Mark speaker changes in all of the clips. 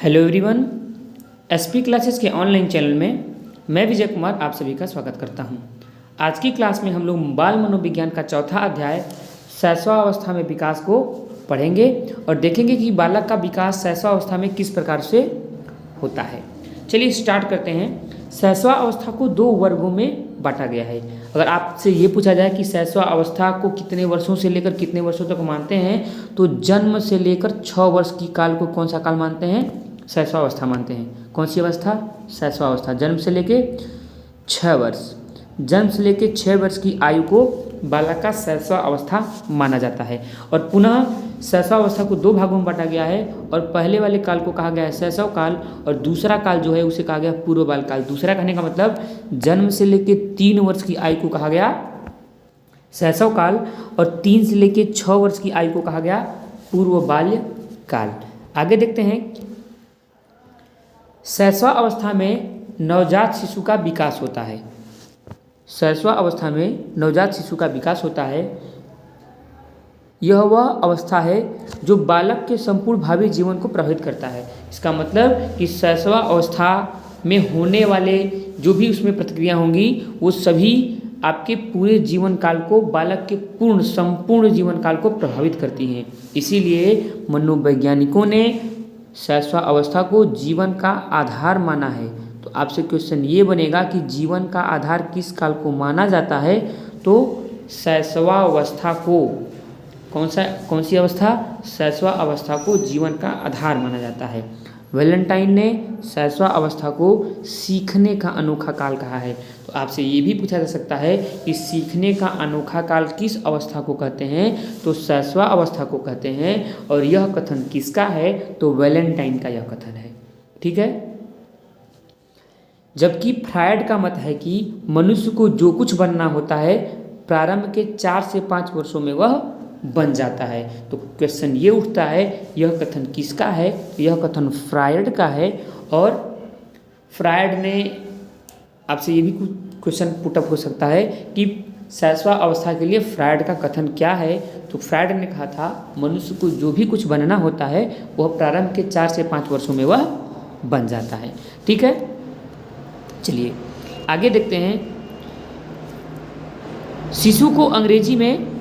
Speaker 1: Hello everyone, SP classes के online channel में मैं विजय कुमार आप सभी का स्वागत करता हूं। आज की क्लास में हम लोग बाल मनोविज्ञान का चौथा अध्याय शैशवावस्था में विकास को पढ़ेंगे और देखेंगे कि बालक का विकास शैशवावस्था में किस प्रकार से होता है। चलिए स्टार्ट करते हैं। शैशवावस्था को दो वर्गों में बांटा गया है। अगर आपसे ये पूछा जाए कि शैशवावस्था को कितने वर्षों से लेकर कितने वर्षों तक मानते हैं, तो जन्म से लेकर 6 वर्ष की काल को कौन सा काल मानते हैं? शैशवावस्था मानते हैं। कौन सी अवस्था? शैशवावस्था। जन्म से लेके 6 वर्ष, जन्म से लेके 6 वर्ष की आयु को बालक का शैशवावस्था माना जाता है। और पुनः शैशवावस्था को दो भागों में बांटा गया है और पहले वाले काल को कहा गया है शैशव काल और दूसरा काल जो है उसे कहा गया पूर्व बाल काल। दूसरा कहने का मतलब जन्म से लेके 3 वर्ष की आयु को कहा गया शैशव काल और 3 से लेके 6 वर्ष की आयु को कहा गया पूर्व बाल्य काल। आगे देखते हैं। शैशवावस्था में नवजात शिशु का विकास होता है। शैशवावस्था में नवजात शिशु का विकास होता है। यह वह अवस्था है जो बालक के संपूर्ण भावी जीवन को प्रभावित करता है। इसका मतलब कि शैशवावस्था में होने वाले जो भी उसमें प्रतिक्रिया होंगी वो सभी आपके पूरे जीवन काल को, बालक के संपूर्ण जीवन काल को प्रभावित करती हैं। इसीलिए मनोवैज्ञानिकों ने शैशवावस्था को जीवन का आधार माना है। तो आपसे क्वेश्चन ये बनेगा कि जीवन का आधार किस काल को माना जाता है? तो शैशवावस्था को कौन सी अवस्था? शैशवावस्था को जीवन का आधार माना जाता है। वैलेंटाइन ने शैशवावस्था को सीखने का अनोखा काल कहा है। तो आपसे ये भी पूछा जा सकता है कि सीखने का अनोखा काल किस अवस्था को कहते हैं? तो शैशवावस्था को कहते हैं। और यह कथन किसका है? तो वैलेंटाइन का यह कथन है। ठीक है। जबकि फ्रायड का मत है कि मनुष्य को जो कुछ बनना होता है प्रारंभ के 4 से 5 वर्षों में वह बन जाता है। तो क्वेश्चन ये उठता है यह कथन किसका है? यह कथन फ्रायड का है। और फ्रायड ने आपसे ये भी क्वेश्चन पुटअप हो सकता है कि शैशवावस्था के लिए फ्रायड का कथन क्या है? तो फ्रायड ने कहा था मनुष्य को जो भी कुछ बनना होता है वह प्रारंभ के 4 से 5 वर्षों में वह बन जाता है। ठीक है। चलिए आगे देखते हैं। शिशु को अंग्रेजी में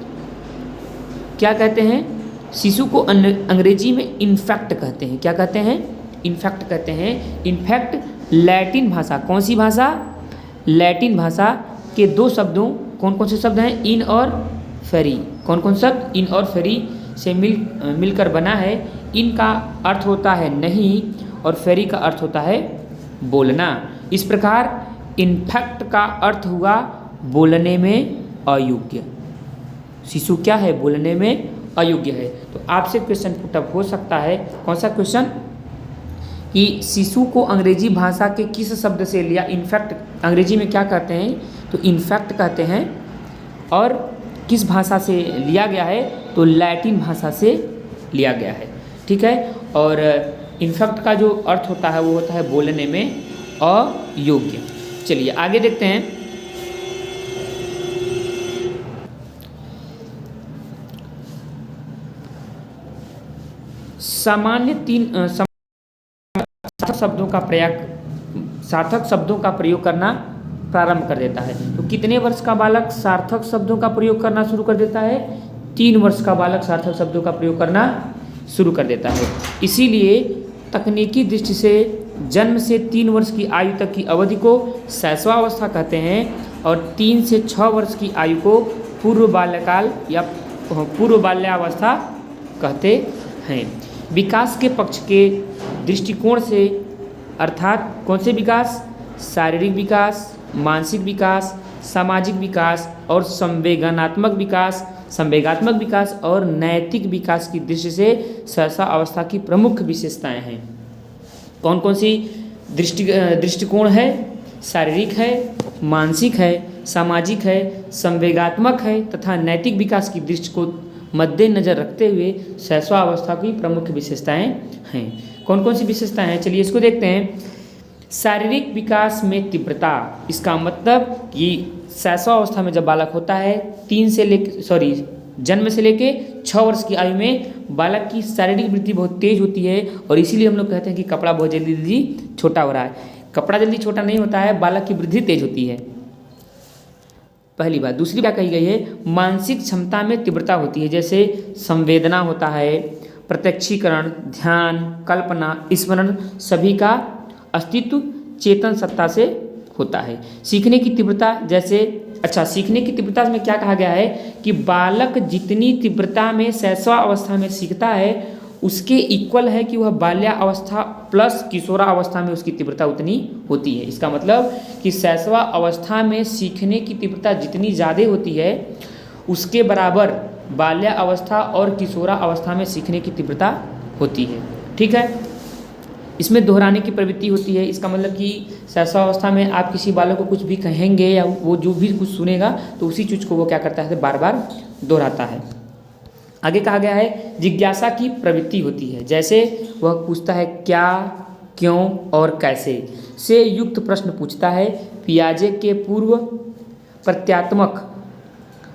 Speaker 1: क्या कहते हैं? शिशु को अंग्रेजी में इन्फेक्ट कहते हैं। क्या कहते हैं? इन्फेक्ट कहते हैं। इन्फेक्ट लैटिन भाषा, कौन सी भाषा? लैटिन भाषा के 2 शब्दों, कौन कौन से शब्द हैं? इन और फेरी। कौन कौन शब्द? इन और फेरी से मिलकर बना है। इन का अर्थ होता है नहीं और फेरी का अर्थ होता है बोलना। इस प्रकार इन्फेक्ट का अर्थ हुआ बोलने में अयोग्य। शिशु क्या है? बोलने में अयोग्य है। तो आपसे क्वेश्चन पुटअप हो सकता है। कौन सा क्वेश्चन? कि शिशु को अंग्रेजी भाषा के किस शब्द से लिया? इनफैक्ट अंग्रेजी में क्या कहते हैं? तो इनफैक्ट कहते हैं। और किस भाषा से लिया गया है? तो लैटिन भाषा से लिया गया है। ठीक है। और इनफैक्ट का जो अर्थ होता है वो होता है बोलने में अयोग्य। चलिए आगे देखते हैं। सार्थक शब्दों का प्रयोग करना प्रारंभ कर देता है। तो कितने वर्ष का बालक सार्थक शब्दों का प्रयोग करना शुरू कर देता है? 3 वर्ष का बालक सार्थक शब्दों का प्रयोग करना शुरू कर देता है। इसीलिए तकनीकी दृष्टि से जन्म से 3 वर्ष की आयु तक की अवधि को शैशवावस्था कहते हैं और 3 से 6 वर्ष की आयु को पूर्व बाल्यकाल या पूर्व बाल्यावस्था कहते हैं। विकास के पक्ष के दृष्टिकोण से अर्थात कौन से विकास? शारीरिक विकास, मानसिक विकास, सामाजिक विकास और संवेगात्मक विकास और नैतिक विकास की दृष्टि से शैशवावस्था की प्रमुख विशेषताएं हैं। कौन कौन सी दृष्टिकोण है? शारीरिक है, मानसिक है, सामाजिक है, संवेगात्मक है तथा नैतिक विकास की दृष्टि को मद्देनजर रखते हुए शैशवावस्था की प्रमुख विशेषताएं हैं। कौन कौन सी विशेषताएं हैं? चलिए इसको देखते हैं। शारीरिक विकास में तीव्रता, इसका मतलब कि शैशवावस्था में जब बालक होता है जन्म से लेके 6 वर्ष की आयु में बालक की शारीरिक वृद्धि बहुत तेज होती है और इसीलिए हम लोग कहते हैं कि कपड़ा बहुत जल्दी जल्दी छोटा हो रहा है। कपड़ा जल्दी छोटा नहीं होता है, बालक की वृद्धि तेज होती है, पहली बात। दूसरी बात कही गई है मानसिक क्षमता में तीव्रता होती है, जैसे संवेदना होता है, प्रत्यक्षीकरण, ध्यान, कल्पना, स्मरण सभी का अस्तित्व चेतन सत्ता से होता है। सीखने की तीव्रता जैसे सीखने की तीव्रता में क्या कहा गया है कि बालक जितनी तीव्रता में शैशवावस्था में सीखता है उसके इक्वल है कि वह बाल्यावस्था प्लस किशोरावस्था में उसकी तीव्रता उतनी होती है। इसका मतलब कि शैशवावस्था में सीखने की तीव्रता जितनी ज़्यादा होती है उसके बराबर बाल्यावस्था और किशोरावस्था में सीखने की तीव्रता होती है। ठीक है, इसमें दोहराने की प्रवृत्ति होती है। इसका मतलब कि शैशवावस्था में आप किसी बालक को कुछ भी कहेंगे या वो जो भी कुछ सुनेगा तो उसी चीज़ को वो क्या करता है, बार बार दोहराता है। आगे कहा गया है जिज्ञासा की प्रवृत्ति होती है, जैसे वह पूछता है क्या, क्यों और कैसे से युक्त प्रश्न पूछता है। पियाजे के पूर्व प्रत्यात्मक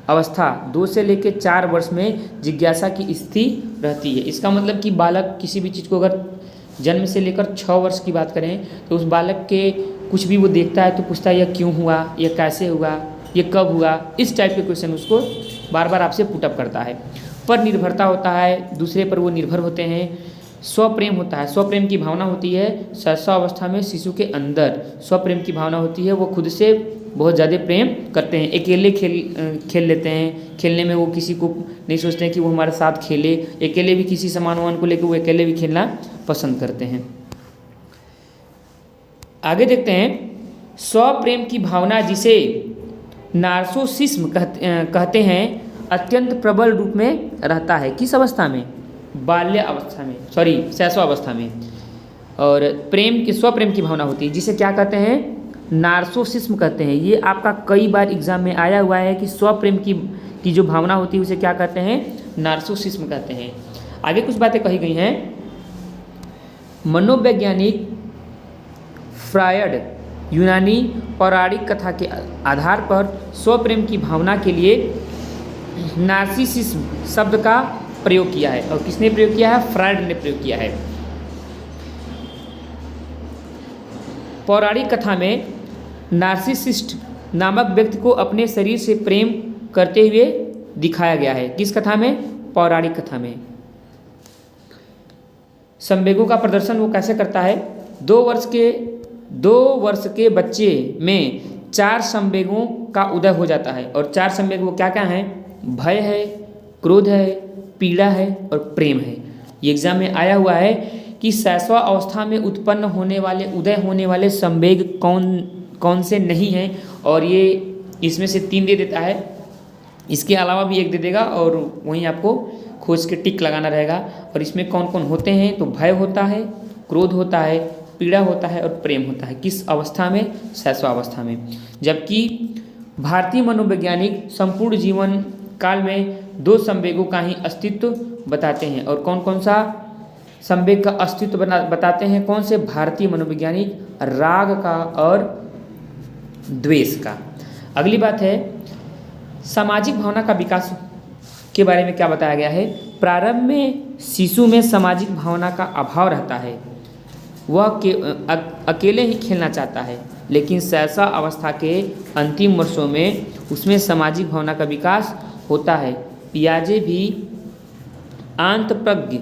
Speaker 1: अवस्था 2 से लेकर 4 वर्ष में जिज्ञासा की स्थिति रहती है। इसका मतलब कि बालक किसी भी चीज़ को अगर जन्म से लेकर 6 वर्ष की बात करें तो उस बालक के कुछ भी वो देखता है तो पूछता है यह क्यों हुआ, यह कैसे हुआ, यह कब हुआ, इस टाइप के क्वेश्चन उसको बार बार आपसे पुटअप करता है। पर निर्भरता होता है, दूसरे पर वो निर्भर होते हैं। स्वप्रेम होता है, स्वप्रेम की भावना होती है। शैशवावस्था में शिशु के अंदर स्वप्रेम की भावना होती है, वो खुद से बहुत ज़्यादा प्रेम करते हैं। अकेले खेल लेते हैं, खेलने में वो किसी को नहीं सोचते हैं कि वो हमारे साथ खेले। अकेले भी किसी सामान वामान को लेकर वो अकेले भी खेलना पसंद करते हैं। आगे देखते हैं स्वप्रेम की भावना जिसे नार्सिसिज्म कहते हैं अत्यंत प्रबल रूप में रहता है। किस अवस्था में? बाल्य अवस्था में, शैशवावस्था में। और स्वप्रेम की भावना होती है जिसे क्या कहते हैं, नार्सिसिज्म कहते हैं। ये आपका कई बार एग्जाम में आया हुआ है कि स्वप्रेम की जो भावना होती है उसे क्या कहते हैं, नार्सिसिज्म कहते हैं। आगे कुछ बातें कही गई हैं। मनोवैज्ञानिक फ्रायड यूनानी पौराणिक कथा के आधार पर स्वप्रेम की भावना के लिए नार्सिसिज्म शब्द का प्रयोग किया है। और किसने प्रयोग किया है? फ्रायड ने प्रयोग किया है। पौराणिक कथा में नार्सिसिस्ट नामक व्यक्ति को अपने शरीर से प्रेम करते हुए दिखाया गया है। किस कथा में? पौराणिक कथा में। संवेगों का प्रदर्शन वो कैसे करता है? 2 वर्ष के बच्चे में 4 संवेगों का उदय हो जाता है। और 4 संवेग वो क्या क्या हैं? भय है, क्रोध है, पीड़ा है और प्रेम है। ये एग्जाम में आया हुआ है कि शैशव अवस्था में उत्पन्न होने वाले उदय होने वाले संवेग कौन से नहीं हैं, और ये इसमें से 3 दे देता है। इसके अलावा भी 1 दे देगा और वहीं आपको खोज के टिक लगाना रहेगा। और इसमें कौन कौन होते हैं? तो भय होता है, क्रोध होता है, पीड़ा होता है और प्रेम होता है। किस अवस्था में? शैशवावस्था में। जबकि भारतीय मनोवैज्ञानिक संपूर्ण जीवन काल में 2 संवेगों का ही अस्तित्व बताते हैं। और कौन कौन सा संवेग का अस्तित्व बताते हैं? कौन से भारतीय मनोवैज्ञानिक? राग का और द्वेष का। अगली बात है सामाजिक भावना का विकास के बारे में क्या बताया गया है। प्रारंभ में शिशु में सामाजिक भावना का अभाव रहता है, वह अकेले ही खेलना चाहता है। लेकिन शैशव अवस्था के अंतिम वर्षों में उसमें सामाजिक भावना का विकास होता है। पियाजे भी आंतप्रज्ञ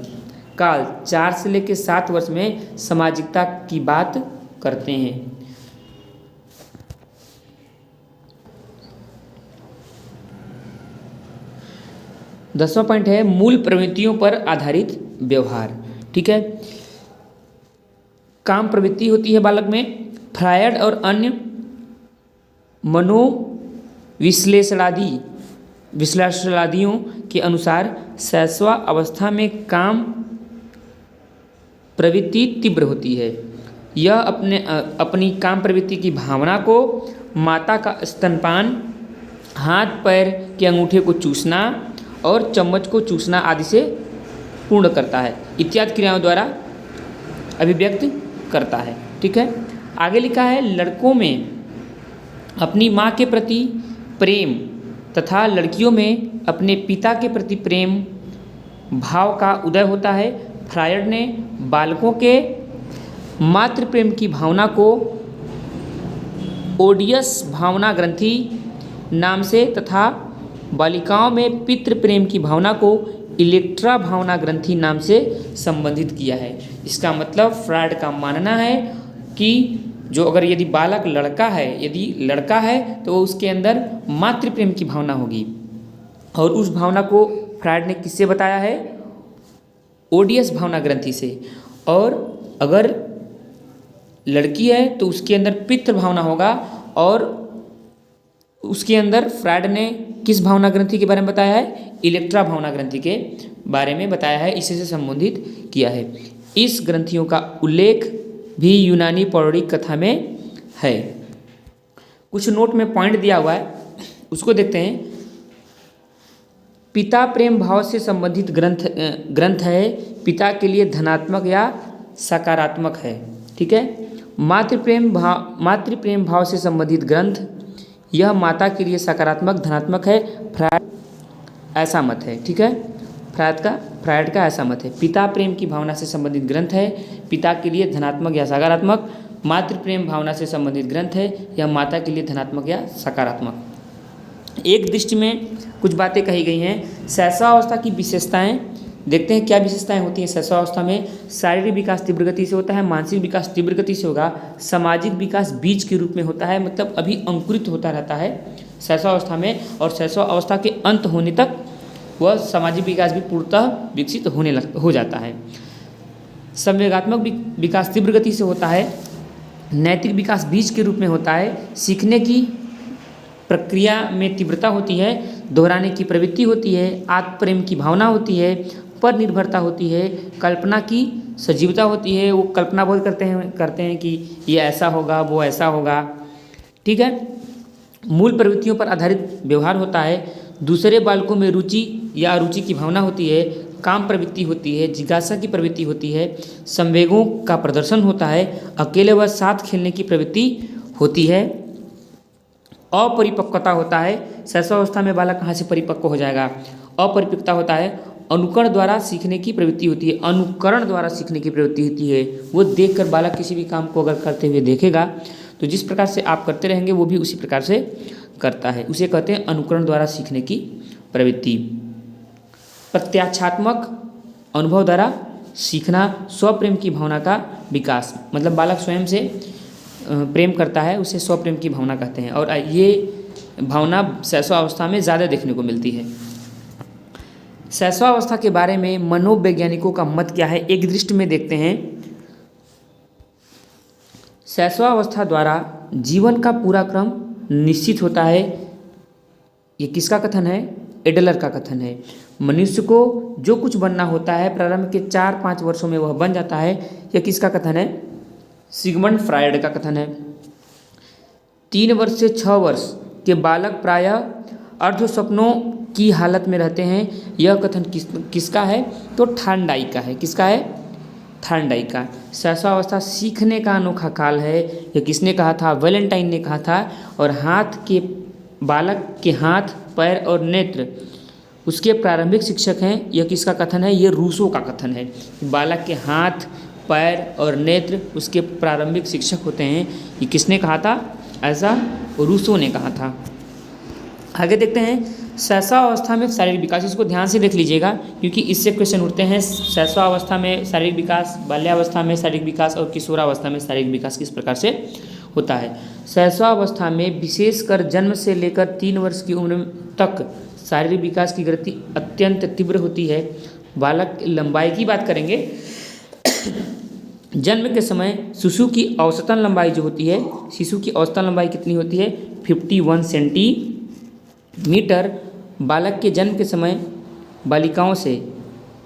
Speaker 1: काल 4 से लेकर 7 वर्ष में सामाजिकता की बात करते हैं। दसवां पॉइंट है मूल प्रवृत्तियों पर आधारित व्यवहार। ठीक है, काम प्रवृत्ति होती है बालक में। फ्रायड और अन्य विश्लेषणादियों के अनुसार शैशव अवस्था में काम प्रवृत्ति तीव्र होती है। यह अपनी काम प्रवृत्ति की भावना को माता का स्तनपान, हाथ पैर के अंगूठे को चूसना और चम्मच को चूसना आदि से पूर्ण करता है, इत्यादि क्रियाओं द्वारा अभिव्यक्त करता है। ठीक है, आगे लिखा है लड़कों में अपनी माँ के प्रति प्रेम तथा लड़कियों में अपने पिता के प्रति प्रेम भाव का उदय होता है। फ्रायड ने बालकों के मातृ प्रेम की भावना को ओडियस भावना ग्रंथि नाम से तथा बालिकाओं में पितृ प्रेम की भावना को इलेक्ट्रा भावना ग्रंथि नाम से संबंधित किया है। इसका मतलब फ्रायड का मानना है कि जो अगर यदि बालक लड़का है, यदि लड़का है तो उसके अंदर मातृ प्रेम की भावना होगी, और उस भावना को फ्रायड ने किससे बताया है? ओडियस भावना ग्रंथि से। और अगर लड़की है तो उसके अंदर पितृ भावना होगा, और उसके अंदर फ्रायड ने किस भावना ग्रंथि के बारे में बताया है? इलेक्ट्रा भावना ग्रंथि के बारे में बताया है, इसी से संबोधित किया है। इस ग्रंथियों का उल्लेख भी यूनानी पौराणिक कथा में है। कुछ नोट में पॉइंट दिया हुआ है, उसको देखते हैं। पिता प्रेम भाव से संबंधित ग्रंथ है, पिता के लिए धनात्मक या सकारात्मक है। ठीक है। मातृ प्रेम भाव से संबंधित ग्रंथ, यह माता के लिए सकारात्मक धनात्मक है। फ्रायड ऐसा मत है। ठीक है। फ्रायड का ऐसा मत है। पिता प्रेम की भावना से संबंधित ग्रंथ है, पिता के लिए धनात्मक या सकारात्मक। मातृ प्रेम भावना से संबंधित ग्रंथ है, यह माता के लिए धनात्मक या सकारात्मक। एक दृष्टि में कुछ बातें कही गई हैं। शैशवावस्था की विशेषताएं देखते हैं, क्या विशेषताएं होती हैं शैशवावस्था में? शारीरिक विकास तीव्र गति से होता है, मानसिक विकास तीव्र गति से होगा, सामाजिक विकास बीज के रूप में होता है, मतलब अभी अंकुरित होता रहता है शैशवावस्था में, और शैशवावस्था के अंत होने तक वह सामाजिक विकास भी पूर्णतः विकसित हो जाता है। संवेगात्मक विकास तीव्र गति से होता है, नैतिक विकास बीज के रूप में होता है, सीखने की प्रक्रिया में तीव्रता होती है, दोहराने की प्रवृत्ति होती है, आत्म प्रेम की भावना होती है, पर निर्भरता होती है, कल्पना की सजीवता होती है। वो कल्पना बहुत करते हैं कि ये ऐसा होगा, वो ऐसा होगा। ठीक है। मूल प्रवृत्तियों पर आधारित व्यवहार होता है, दूसरे बालकों में रुचि या अरुचि की भावना होती है, काम प्रवृत्ति होती है, जिज्ञासा की प्रवृत्ति होती है, संवेगों का प्रदर्शन होता है, अकेले व साथ खेलने की प्रवृत्ति होती है। अपरिपक्वता होता है, शैशवावस्था में बालक कहाँ से परिपक्व हो जाएगा? अपरिपक्वता होता है, अनुकरण द्वारा सीखने की प्रवृत्ति होती है, अनुकरण द्वारा सीखने की प्रवृत्ति होती है। वो देखकर बालक किसी भी काम को अगर करते हुए देखेगा तो जिस प्रकार से आप करते रहेंगे वो भी उसी प्रकार से करता है, उसे कहते हैं अनुकरण द्वारा सीखने की प्रवृत्ति। प्रत्याक्षात्मक अनुभव द्वारा सीखना, स्वप्रेम की भावना का विकास, मतलब बालक स्वयं से प्रेम करता है, उसे स्वप्रेम की भावना कहते हैं, और ये भावना शैशवावस्था में ज़्यादा देखने को मिलती है। शैशवावस्था के बारे में मनोवैज्ञानिकों का मत क्या है, एक दृष्टि में देखते हैं। शैशवावस्था द्वारा जीवन का पूरा क्रम निश्चित होता है। ये किसका कथन है? एडलर का कथन है। मनुष्य को जो कुछ बनना होता है प्रारंभ के 4-5 वर्षों में वह बन जाता है। यह किसका कथन है? सिगमंड फ्रायड का कथन है। 3 वर्ष से 6 वर्ष के बालक प्रायः अर्ध स्वप्नों की हालत में रहते हैं। यह कथन किसका है? तो थॉर्नडाइक का है। किसका है? थॉर्नडाइक का। शैशवावस्था सीखने का अनोखा काल है। यह किसने कहा था? वैलेंटाइन ने कहा था। और बालक के हाथ, पैर और नेत्र उसके प्रारंभिक शिक्षक हैं। यह किसका कथन है? ये रूसो का कथन है। बालक के हाथ, पैर और नेत्र उसके प्रारंभिक शिक्षक होते हैं। ये किसने कहा था? ऐसा रूसो ने कहा था। आगे देखते हैं शैशवावस्था में शारीरिक विकास। इसको ध्यान से देख लीजिएगा क्योंकि इससे क्वेश्चन उठते हैं। शैशवावस्था में शारीरिक विकास, बाल्यावस्था में शारीरिक विकास और किशोरावस्था में शारीरिक विकास किस प्रकार से होता है। शैशवावस्था में विशेषकर जन्म से लेकर 3 वर्ष की उम्र तक शारीरिक विकास की गति अत्यंत तीव्र होती है। बालक की लंबाई की बात करेंगे। जन्म के समय शिशु की औसतन लंबाई जो होती है, शिशु की औसतन लंबाई कितनी होती है? 51 सेंटीमीटर। बालक के जन्म के समय बालिकाओं से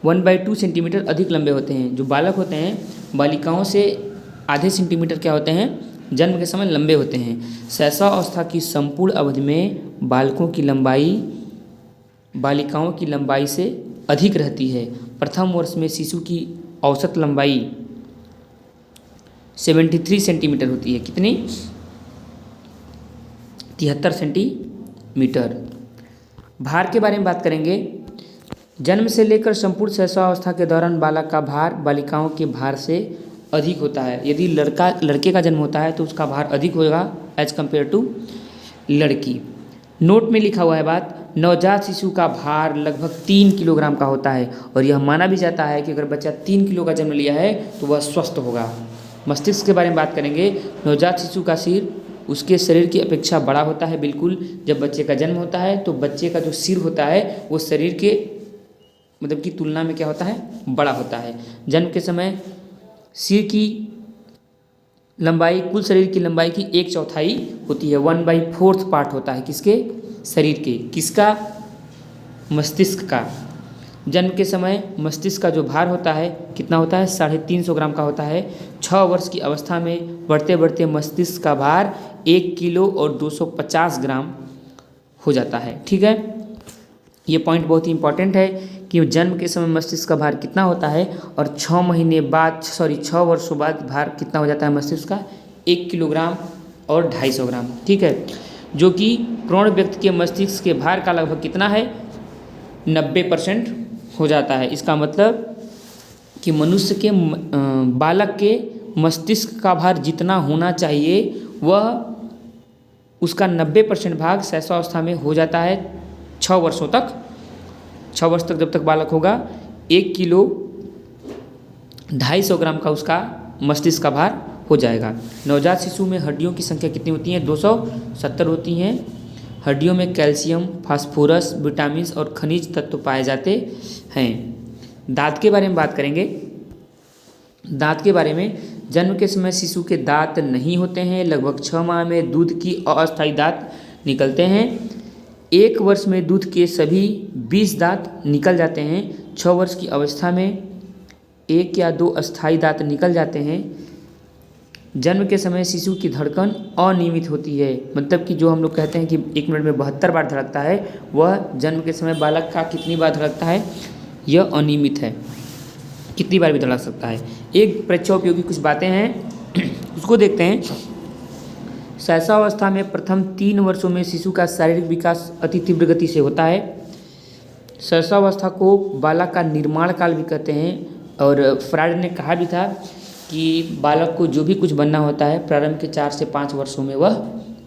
Speaker 1: 1/2 सेंटीमीटर अधिक लंबे होते हैं। जो बालक होते हैं बालिकाओं से आधे सेंटीमीटर क्या होते हैं? जन्म के समय लंबे होते हैं। शैशवावस्था की संपूर्ण अवधि में बालकों की लंबाई बालिकाओं की लंबाई से अधिक रहती है। प्रथम वर्ष में शिशु की औसत लंबाई 73 सेंटीमीटर होती है। कितनी? 73 सेंटीमीटर। भार के बारे में बात करेंगे। जन्म से लेकर संपूर्ण शैशवावस्था के दौरान बालक का भार बालिकाओं के भार से अधिक होता है। यदि लड़के का जन्म होता है तो उसका भार अधिक होगा एज कम्पेयर टू लड़की। नोट में लिखा हुआ है बात, नवजात शिशु का भार लगभग 3 किलोग्राम का होता है और यह माना भी जाता है कि अगर बच्चा 3 किलो का जन्म लिया है तो वह स्वस्थ होगा। मस्तिष्क के बारे में बात करेंगे। नवजात शिशु का सिर उसके शरीर की अपेक्षा बड़ा होता है। बिल्कुल, जब बच्चे का जन्म होता है तो बच्चे का जो सिर होता है वो शरीर के मतलब की तुलना में क्या होता है, बड़ा होता है। जन्म के समय सिर की लंबाई कुल शरीर की लंबाई की 1/4 होती है। 1/4 पार्ट होता है किसके, शरीर के, किसका, मस्तिष्क का। जन्म के समय मस्तिष्क का जो भार होता है कितना होता है, 350 ग्राम का होता है। 6 वर्ष की अवस्था में बढ़ते बढ़ते मस्तिष्क का भार 1 किलो और 250 ग्राम हो जाता है। ठीक है, ये पॉइंट बहुत ही इंपॉर्टेंट है कि जन्म के समय मस्तिष्क का भार कितना होता है और 6 वर्षों बाद भार कितना हो जाता है मस्तिष्क का, 1 किलोग्राम और 250 ग्राम। ठीक है, जो कि प्रौढ़ व्यक्ति के मस्तिष्क के भार का लगभग कितना है, 90% हो जाता है। इसका मतलब कि मनुष्य के बालक के मस्तिष्क का भार जितना होना चाहिए वह उसका 90% भाग शैशवावस्था में हो जाता है 6 वर्षों तक। 6 वर्ष तक जब तक बालक होगा 1 किलो 250 ग्राम का उसका मस्तिष्क का भार हो जाएगा। नवजात शिशु में हड्डियों की संख्या कितनी होती है, 270 होती हैं। हड्डियों में कैल्शियम, फास्फोरस, विटामिन और खनिज तत्व पाए जाते हैं। दांत के बारे में बात करेंगे। दांत के बारे में, जन्म के समय शिशु के दांत नहीं होते हैं। लगभग 6 माह में दूध की अस्थायी दांत निकलते हैं। 1 वर्ष में दूध के सभी 20 दांत निकल जाते हैं। 6 वर्ष की अवस्था में 1 या 2 अस्थायी दांत निकल जाते हैं। जन्म के समय शिशु की धड़कन अनियमित होती है, मतलब कि जो हम लोग कहते हैं कि 1 मिनट में 72 बार धड़कता है, वह जन्म के समय बालक का कितनी बार धड़कता है, यह अनियमित है, कितनी बार भी धड़क सकता है। एक परीक्षा उपयोगी कुछ बातें हैं उसको देखते हैं। शैशवावस्था में प्रथम 3 वर्षों में शिशु का शारीरिक विकास अति तीव्र गति से होता है। शैशवावस्था को बालक का निर्माण काल भी कहते हैं और फ्रायड ने कहा भी था कि बालक को जो भी कुछ बनना होता है प्रारंभ के 4 से 5 वर्षों में वह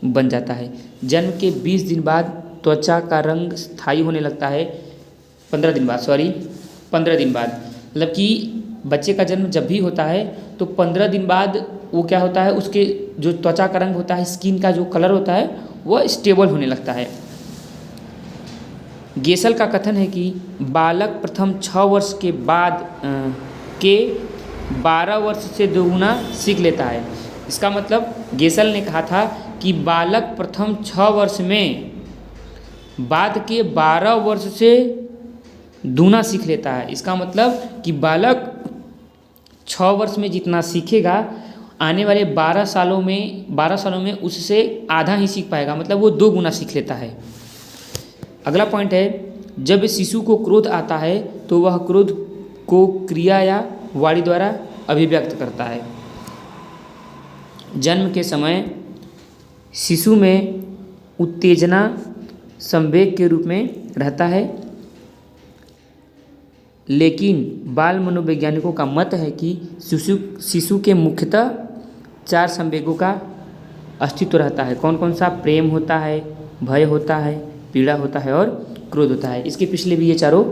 Speaker 1: बन जाता है। जन्म के 20 दिन बाद त्वचा का रंग स्थायी होने लगता है। 15 दिन बाद मतलब कि बच्चे का जन्म जब भी होता है तो 15 दिन बाद वो क्या होता है, उसके जो त्वचा का रंग होता है, स्किन का जो कलर होता है वह स्टेबल होने लगता है। गेसल का कथन है कि बालक प्रथम 6 वर्ष के बाद के 12 वर्ष से दोगुना सीख लेता है। इसका मतलब गेसल ने कहा था कि बालक प्रथम 6 वर्ष में बाद के 12 वर्ष से दूना सीख लेता है। इसका मतलब कि बालक 6 वर्ष में जितना सीखेगा आने वाले 12 सालों में उससे आधा ही सीख पाएगा, मतलब वो 2 गुना सीख लेता है। अगला पॉइंट है, जब शिशु को क्रोध आता है तो वह क्रोध को क्रिया या वाणी द्वारा अभिव्यक्त करता है। जन्म के समय शिशु में उत्तेजना संवेग के रूप में रहता है, लेकिन बाल मनोवैज्ञानिकों का मत है कि शिशु के मुख्यतः 4 संवेगों का अस्तित्व रहता है। कौन कौन सा? प्रेम होता है, भय होता है, पीड़ा होता है और क्रोध होता है। इसके पिछले भी ये चारों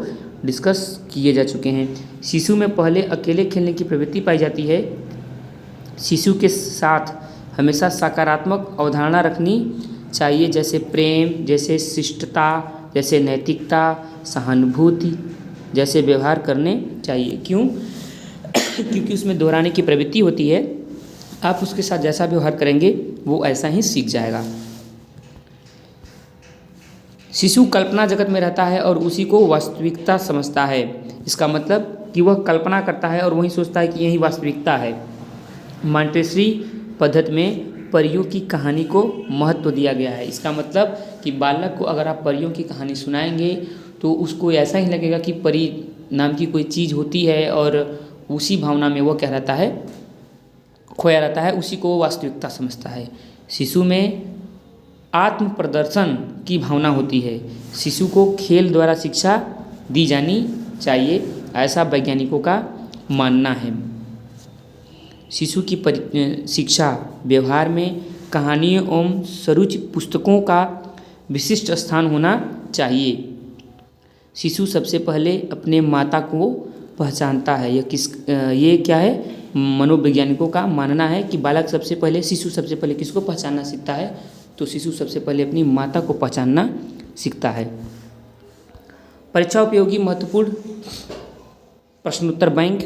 Speaker 1: डिस्कस किए जा चुके हैं। शिशु में पहले अकेले खेलने की प्रवृत्ति पाई जाती है। शिशु के साथ हमेशा सकारात्मक अवधारणा रखनी चाहिए, जैसे प्रेम, जैसे शिष्टता, जैसे नैतिकता, सहानुभूति जैसे व्यवहार करने चाहिए। क्यों? क्योंकि उसमें दोहराने की प्रवृत्ति होती है। आप उसके साथ जैसा व्यवहार करेंगे वो ऐसा ही सीख जाएगा। शिशु कल्पना जगत में रहता है और उसी को वास्तविकता समझता है। इसका मतलब कि वह कल्पना करता है और वही सोचता है कि यही वास्तविकता है। मॉन्टेसरी पद्धति में परियों की कहानी को महत्व दिया गया है। इसका मतलब कि बालक को अगर आप परियों की कहानी सुनाएंगे तो उसको ऐसा ही लगेगा कि परी नाम की कोई चीज़ होती है और उसी भावना में वो क्या रहता है, खोया रहता है, उसी को वास्तविकता समझता है। शिशु में आत्म प्रदर्शन की भावना होती है। शिशु को खेल द्वारा शिक्षा दी जानी चाहिए, ऐसा वैज्ञानिकों का मानना है। शिशु की शिक्षा व्यवहार में कहानियों एवं सरुचि पुस्तकों का विशिष्ट स्थान होना चाहिए। शिशु सबसे पहले अपने माता को पहचानता है। ये क्या है, मनोवैज्ञानिकों का मानना है कि शिशु सबसे पहले किसको पहचानना सीखता है, तो शिशु सबसे पहले अपनी माता को पहचानना सीखता है। परीक्षा उपयोगी महत्वपूर्ण प्रश्नोत्तर बैंक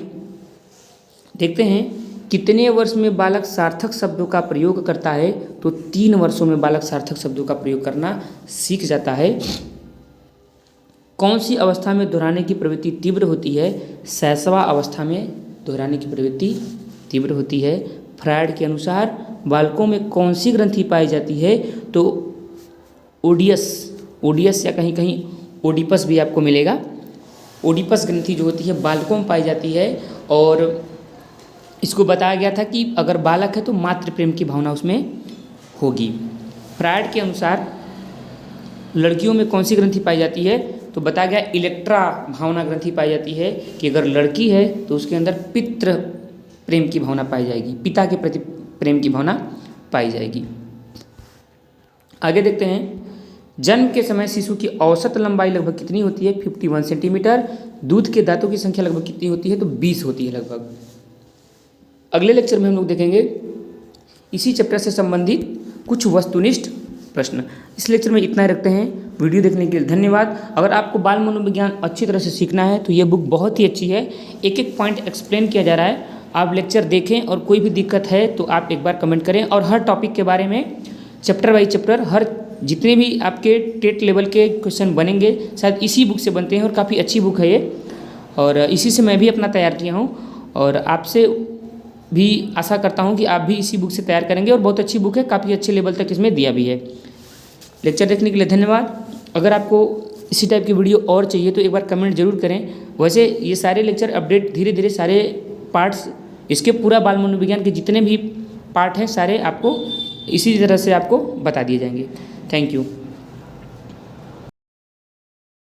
Speaker 1: देखते हैं। कितने वर्ष में बालक सार्थक शब्दों का प्रयोग करता है, तो 3 वर्षों में बालक सार्थक शब्दों का प्रयोग करना सीख जाता है। कौन सी अवस्था में दोहराने की प्रवृत्ति तीव्र होती है, शैशवा अवस्था में दोहराने की प्रवृत्ति तीव्र होती है। फ्रायड के अनुसार बालकों में कौन सी ग्रंथि पाई जाती है, तो ओडियस या कहीं कहीं ओडिपस भी आपको मिलेगा। ओडिपस ग्रंथि जो होती है बालकों में पाई जाती है, और इसको बताया गया था कि अगर बालक है तो मातृ प्रेम की भावना उसमें होगी। फ्रायड के अनुसार लड़कियों में कौन सी ग्रंथि पाई जाती है, तो बताया गया इलेक्ट्रा भावना ग्रंथि पाई जाती है कि अगर लड़की है तो उसके अंदर पितृ प्रेम की भावना पाई जाएगी, पिता के प्रति प्रेम की भावना पाई जाएगी। आगे देखते हैं। जन्म के समय शिशु की औसत लंबाई लगभग कितनी होती है, 51 सेंटीमीटर। दूध के दांतों की संख्या लगभग कितनी होती है, तो 20 होती है लगभग। अगले लेक्चर में हम लोग देखेंगे इसी चैप्टर से संबंधित कुछ वस्तुनिष्ठ प्रश्न। इस लेक्चर में इतना ही रखते हैं। वीडियो देखने के लिए धन्यवाद। अगर आपको बाल मनोविज्ञान अच्छी तरह से सीखना है तो ये बुक बहुत ही अच्छी है, एक एक पॉइंट एक्सप्लेन किया जा रहा है। आप लेक्चर देखें और कोई भी दिक्कत है तो आप एक बार कमेंट करें, और हर टॉपिक के बारे में चैप्टर बाई चैप्टर हर जितने भी आपके टेट लेवल के क्वेश्चन बनेंगे शायद इसी बुक से बनते हैं, और काफ़ी अच्छी बुक है ये, और इसी से मैं भी अपना तैयार किया हूँ, और आपसे भी आशा करता हूँ कि आप भी इसी बुक से तैयार करेंगे, और बहुत अच्छी बुक है, काफ़ी अच्छे लेवल तक इसमें दिया भी है। लेक्चर देखने के लिए धन्यवाद। अगर आपको इसी टाइप की वीडियो और चाहिए तो एक बार कमेंट जरूर करें। वैसे ये सारे लेक्चर अपडेट धीरे धीरे सारे पार्ट्स, इसके पूरा बाल मनोविज्ञान के जितने भी पार्ट हैं सारे आपको इसी तरह से आपको बता दिए जाएंगे। Thank you.